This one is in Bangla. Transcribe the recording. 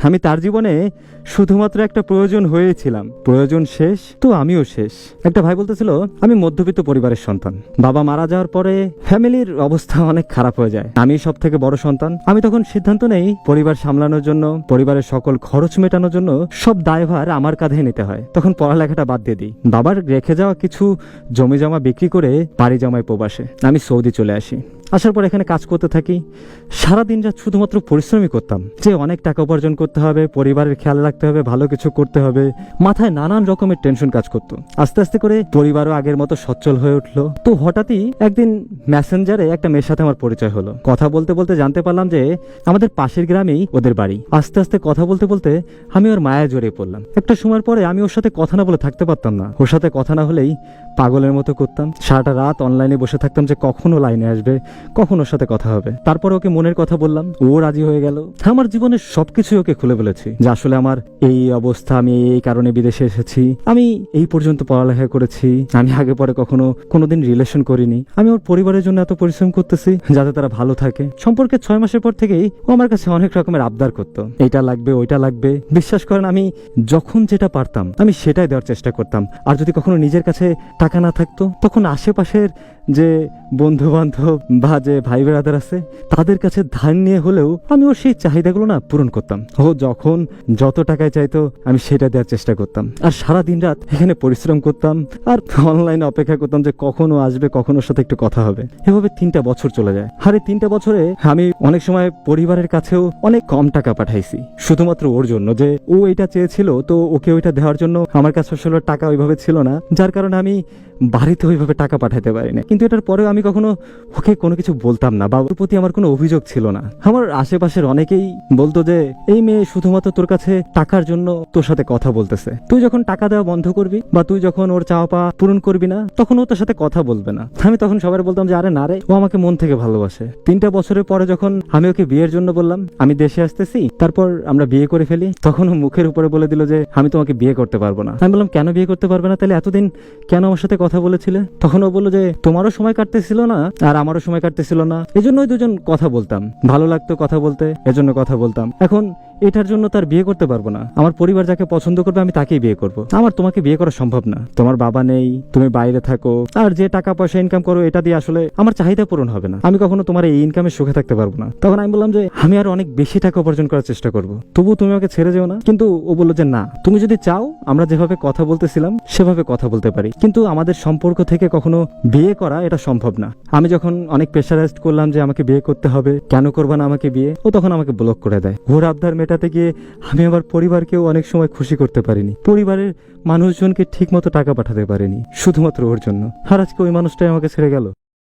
আমি তার জীবনে শুধুমাত্র একটা প্রয়োজন হয়েছিলাম। প্রয়োজন শেষ তো আমিও শেষ। একটা ভাই বলতেছিল, আমি মধ্যবিত্ত পরিবারের সন্তান। বাবা মারা যাওয়ার পরে ফ্যামিলির অবস্থা অনেক খারাপ হয়ে যায়। আমি সব থেকে বড় সন্তান। আমি তখন সিদ্ধান্ত নেই পরিবার সামলানোর জন্য, পরিবারের সকল খরচ মেটানোর জন্য সব দায়ভার আমার কাঁধে নিতে হয়। তখন পড়ালেখাটা বাদ দিয়ে দিই। বাবার রেখে যাওয়া কিছু জমি জমা বিক্রি করে বাড়ি জমায় প্রবাসে আমি সৌদি চলে আসি। আসার পর এখানে কাজ করতে থাকি। সারাদিন রাত শুধুমাত্র পরিশ্রমই করতাম, যে অনেক টাকা উপার্জন করতে হবে, পরিবারের খেয়াল রাখতে হবে, ভালো কিছু করতে হবে। মাথায় নানান রকমের টেনশন কাজ করতো। আস্তে আস্তে করে পরিবারও আগের মতো সচ্ছল হয়ে উঠলো। তো হঠাৎই একদিন মেসেঞ্জারে একটা মেয়ের সাথে আমার পরিচয় হলো। কথা বলতে বলতে জানতে পারলাম যে আমাদের পাশের গ্রামেই ওদের বাড়ি। আস্তে আস্তে কথা বলতে বলতে আমি ওর মায়া জড়িয়ে পড়লাম। একটা সময়ের পরে আমি ওর সাথে কথা না বলে থাকতে পারতাম না। ওর সাথে কথা না হলেই পাগলের মতো করতাম। সারাটা রাত অনলাইনে বসে থাকতাম যে কখনো লাইনে আসবে, কখন ওর সাথে কথা হবে। তারপরে ওকে মনের কথা বললাম, ও রাজি হয়ে গেল। আমার জীবনের সবকিছু ওকে খুলে বলেছি যে আসলে আমার এই অবস্থা, আমি এই কারণে বিদেশে এসেছি, আমি এই পর্যন্ত পড়ালেখা করেছি, আমি আগে পরে কোনোদিন রিলেশন করিনি, আমি ওর পরিবারের জন্য এত পরিশ্রম করতেছি যাতে তারা ভালো থাকে। সম্পর্কে 6 মাসের পর থেকেই ও আমার কাছে অনেক রকমের আবদার করতো, এইটা লাগবে ওইটা লাগবে। বিশ্বাস করেন, আমি যখন যেটা পারতাম আমি সেটাই দেওয়ার চেষ্টা করতাম। আর যদি কখনো নিজের কাছে টাকা না থাকতো, তখন আশেপাশের যে বন্ধু বান্ধব বা যে ভাই ব্রাদার আছে তাদের কাছে ধার নিয়ে হলেও আমি ওর সেই চাহিদাগুলো না পূরণ করতাম। ও যখন যত টাকায় চাইতো আমি সেটা দেওয়ার চেষ্টা করতাম। আর সারা দিন রাত এখানে পরিশ্রম করতাম আর অনলাইনে অপেক্ষা করতাম যে কখনো আসবে, কখনো সাথে একটু কথা হবে। এভাবে 3টা বছর চলে যায়। আর এই 3টা বছরে আমি অনেক সময় পরিবারের কাছেও অনেক কম টাকা পাঠাইছি, শুধুমাত্র ওর জন্য যে ও এটা চেয়েছিল, তো ওকে ওইটা দেওয়ার জন্য আমার কাছে আসলে টাকা ওইভাবে ছিল না, যার কারণে আমি বাড়িতে ওইভাবে টাকা পাঠাতে পারি না। কিন্তু এটার পরেও আমি কখনো ওকে কোনো কিছু বলতাম না বা ওর প্রতি আমার কোনো অভিযোগ ছিল না। আমার আশেপাশের অনেকেই বলতো যে এই মেয়ে শুধুমাত্র তোর কাছে টাকার জন্য তোর সাথে কথা বলতেছে, তুই যখন টাকা দেওয়া বন্ধ করবি বা তুই যখন ওর চাওয়া পাওয়া পূরণ করবি না, তখন ও তোর সাথে কথা বলবে না। আমি তখন সবাই বলতাম যে আরে না রে, ও আমাকে মন থেকে ভালোবাসে। 3টা বছরের পরে যখন আমি ওকে বিয়ের জন্য বললাম আমি দেশে আসতেছি, তারপর আমরা বিয়ে করে ফেলি, তখন ও মুখের উপরে বলে দিল যে আমি তোমাকে বিয়ে করতে পারবো না। আমি বললাম কেন বিয়ে করতে পারবে না, তাহলে এতদিন কেন আমার সাথে কথা বলেছিলে? তখন ও বললো যে তোমারও সময় কাটতেছিল না আর আমারও সময় কাটতেছিল না, এজন্যই দুজন কথা বলতাম, ভালো লাগতো কথা বলতে, এজন্য কথা বলতাম। এখন এটার জন্য তার বিয়ে করতে পারবো না। আমার পরিবার যাকে পছন্দ করবে আমি তাকেই বিয়ে করবো। আমার তোমাকে বিয়ে করা সম্ভব না, তোমার বাবা নেই, তুমি বাইরে থাকো, আর যে টাকা পয়সা ইনকাম করো এটা দিয়ে আসলে আমার চাহিদা পূরণ হবে না, আমি কখনো তোমার এই ইনকামে সুখে থাকতে পারবো না। তখন আমি বললাম যে আমি আর অনেক বেশি টাকা উপার্জন করার চেষ্টা করবো, তবু তুমি আমাকে ছেড়ে যেও না। কিন্তু ও বললো যে না, তুমি যদি চাও আমরা যেভাবে কথা বলতেছিলাম সেভাবে কথা বলতে পারি, কিন্তু আমাদের সম্পর্ক থেকে কখনো বিয়ে করা এটা সম্ভব না। আমি যখন অনেক প্রেশারাইজড করলাম যে আমাকে বিয়ে করতে হবে, কেন করবা না আমাকে বিয়ে, ও তখন আমাকে ব্লক করে দেয়। ওর আবদার মেটাতে গিয়ে আমি আমার পরিবারকেও অনেক সময় খুশি করতে পারিনি, পরিবারের মানুষজনকে ঠিক মতো টাকা পাঠাতে পারিনি, শুধুমাত্র ওর জন্য। আর আজকে ওই মানুষটাই আমাকে ছেড়ে গেল।